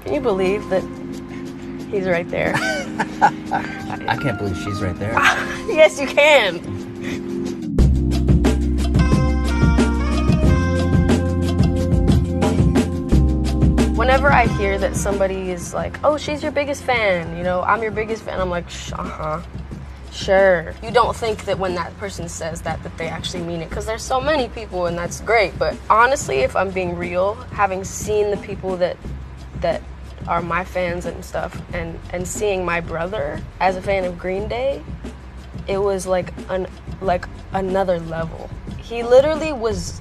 Can you believe that he's right there? I can't believe she's right there. Yes, you can. Whenever I hear that somebody is like, oh, she's your biggest fan, you know, I'm your biggest fan, I'm like, sure. You don't think that when that person says that they actually mean it, because there's so many people and that's great. But honestly, if I'm being real, having seen the people that are my fans and stuff, and seeing my brother as a fan of Green Day, it was like another level. He literally was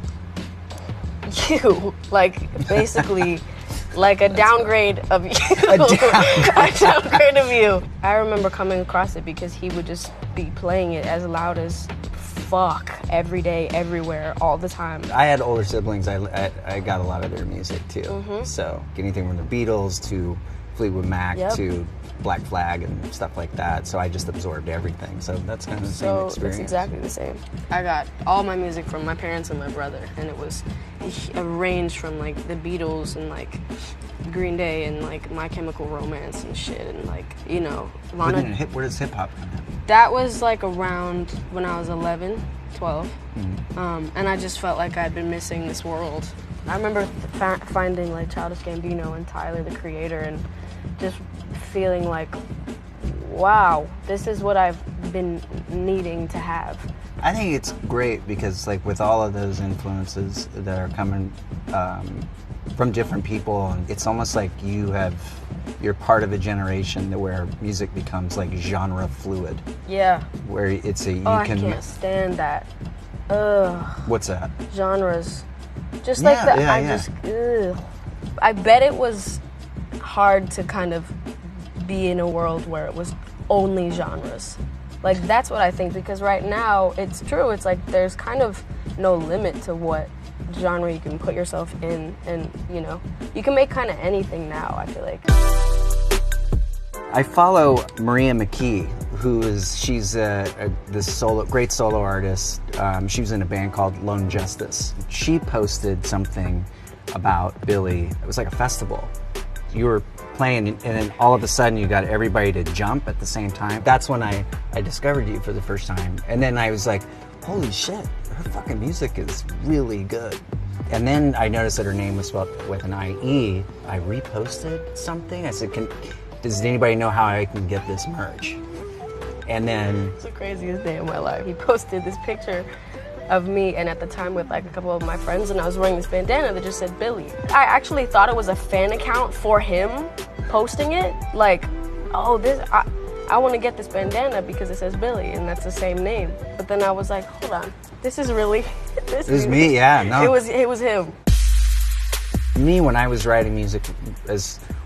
you, like basically like a downgrade of you. A downgrade of you. I remember coming across it because he would just be playing it as loud as fuck every day, everywhere, all the time. I had older siblings. I got a lot of their music too. Mm-hmm. So anything from the Beatles to Fleetwood Mac to Black Flag and stuff like that. So I just absorbed everything. So that's kind of the same experience. It's exactly the same. I got all my music from my parents and my brother, and it was a range from like the Beatles and like Green Day and like My Chemical Romance and shit, and like, you know, Lana. Where does hip hop come in? That was like around when I was 11, 12. Mm-hmm. And I just felt like I'd been missing this world. I remember finding like Childish Gambino and Tyler, the Creator, and just feeling like, wow, this is what I've been needing to have. I think it's great because like with all of those influences that are coming from different people, and it's almost like you're part of a generation where music becomes like genre fluid. Yeah. Where it's I can't stand that. Ugh. What's that? Genres. Just like that. Ugh. I bet it was hard to kind of be in a world where it was only genres. Like, that's what I think, because right now, it's true, it's like there's kind of no limit to what genre you can put yourself in, and, you know, you can make kind of anything now, I feel like. I follow Maria McKee, she's this great solo artist. She was in a band called Lone Justice. She posted something about Billie. It was like a festival. You were playing, and then all of a sudden you got everybody to jump at the same time. That's when I discovered you for the first time. And then I was like, holy shit, her fucking music is really good. And then I noticed that her name was spelled with an I-E. I reposted something. I said, does anybody know how I can get this merch? And then... It's the craziest day of my life. He posted this picture of me, and at the time with like a couple of my friends, and I was wearing this bandana that just said Billie. I actually thought it was a fan account for him posting it. Like, oh, I want to get this bandana because it says Billie, and that's the same name. But then I was like, hold on, this is really... This is me, yeah, no. It was him. Me, when I was writing music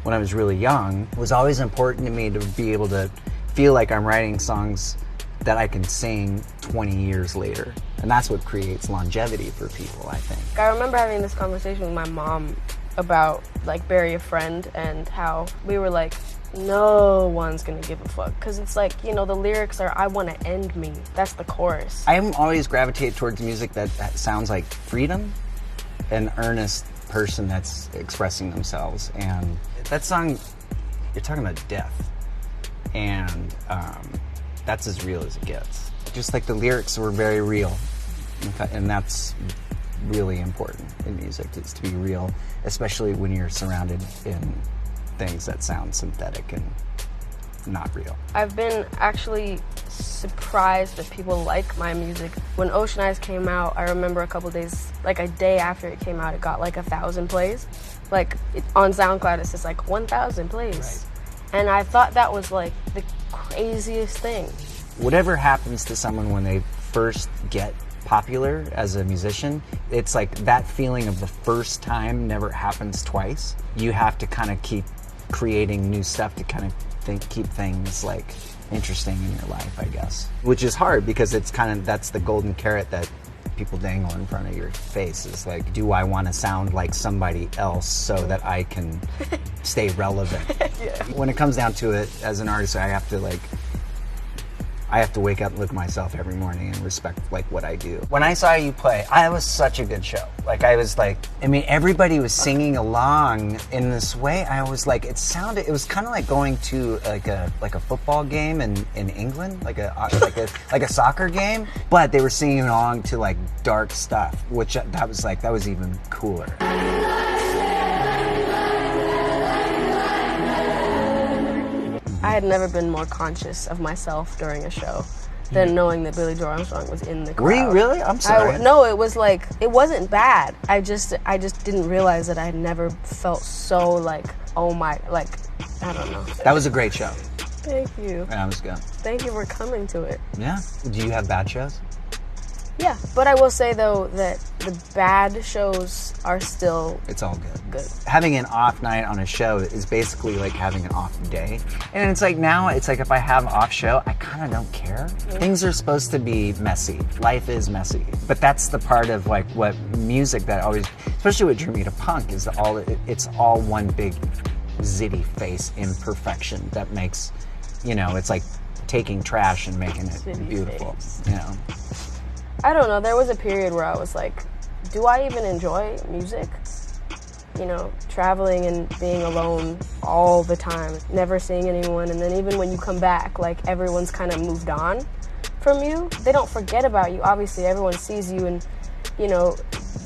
when I was really young, it was always important to me to be able to feel like I'm writing songs that I can sing 20 years later. And that's what creates longevity for people, I think. I remember having this conversation with my mom about like Bury a Friend, and how we were like, no one's gonna give a fuck. Cause it's like, you know, the lyrics are, I wanna end me. That's the chorus. I'm always gravitate towards music that sounds like freedom, an earnest person that's expressing themselves. And that song, you're talking about death. And that's as real as it gets. Just like the lyrics were very real. And that's really important in music, is to be real, especially when you're surrounded in things that sound synthetic and not real. I've been actually surprised that people like my music. When Ocean Eyes came out, I remember a couple days, like a day after it came out, it got like 1,000 plays. Like on SoundCloud, it says like 1,000 plays. Right. And I thought that was like the craziest thing. Whatever happens to someone when they first get popular as a musician, it's like that feeling of the first time never happens twice. You have to kind of keep creating new stuff to kind of keep things like interesting in your life, I guess. Which is hard because it's kind of, that's the golden carrot that people dangle in front of your face, is like, do I want to sound like somebody else so that I can stay relevant? Yeah. When it comes down to it, as an artist, I have to like I have to wake up and look at myself every morning and respect like what I do. When I saw you play, I was such a good show. Like I was like, I mean, everybody was singing along in this way. I was like, it was kind of like going to like a football game in England, like a soccer game, but they were singing along to like dark stuff, which that was even cooler. I had never been more conscious of myself during a show than knowing that Billie Joe Armstrong was in the crowd. Were you really? I'm sorry. No, it was like, it wasn't bad. I just didn't realize that I had never felt so like, oh my, like, I don't know. That was a great show. Thank you. Yeah, it was good. Thank you for coming to it. Yeah. Do you have bad shows? Yeah, but I will say though that the bad shows are still It's all good. good. Having an off night on a show is basically like having an off day. And it's like now, it's like if I have an off show, I kind of don't care. Mm-hmm. Things are supposed to be messy. Life is messy. But that's the part of like what music that always, especially what drew me to punk, is it's all one big zitty face imperfection that makes, you know, it's like taking trash and making it Zitty beautiful. face. You know. I don't know, there was a period where I was like, do I even enjoy music? You know, traveling and being alone all the time, never seeing anyone, and then even when you come back, like everyone's kind of moved on from you. They don't forget about you. Obviously, everyone sees you and, you know,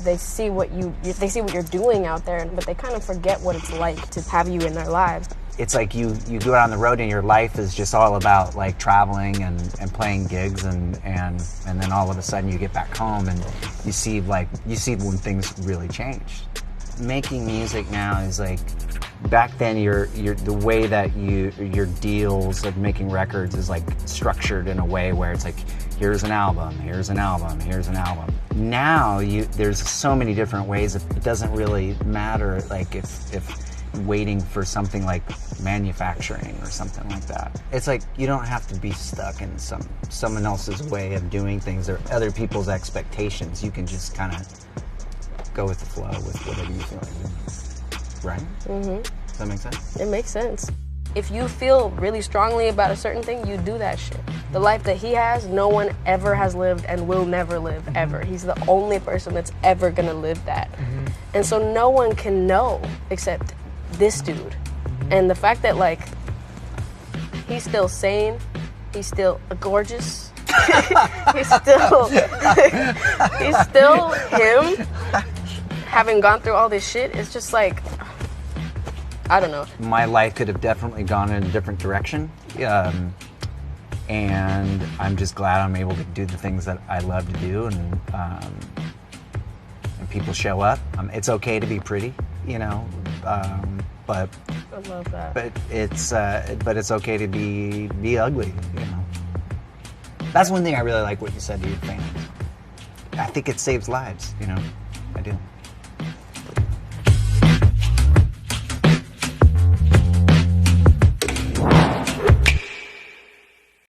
they see what you're doing out there, but they kind of forget what it's like to have you in their lives. It's like you go out on the road and your life is just all about like traveling and playing gigs and then all of a sudden you get back home and you see when things really change. Making music now is like, back then the way that your deals of making records is like structured in a way where it's like, here's an album, here's an album, here's an album. Now there's so many different ways. It doesn't really matter like if waiting for something like manufacturing or something like that. It's like you don't have to be stuck in someone else's way of doing things or other people's expectations. You can just kind of go with the flow with whatever you feel like doing. Right? Mm-hmm. Does that make sense? It makes sense. If you feel really strongly about a certain thing, you do that shit. The life that he has, no one ever has lived and will never live, ever. He's the only person that's ever gonna live that. Mm-hmm. And so no one can know except this dude. And the fact that like he's still sane, he's still gorgeous, he's still him, having gone through all this shit, it's just like, I don't know. My life could have definitely gone in a different direction, and I'm just glad I'm able to do the things that I love to do, and people show up. It's okay to be pretty, you know, but I love that. But it's okay to be ugly, you know. That's one thing I really like what you said to your fans. I think it saves lives, you know. I do.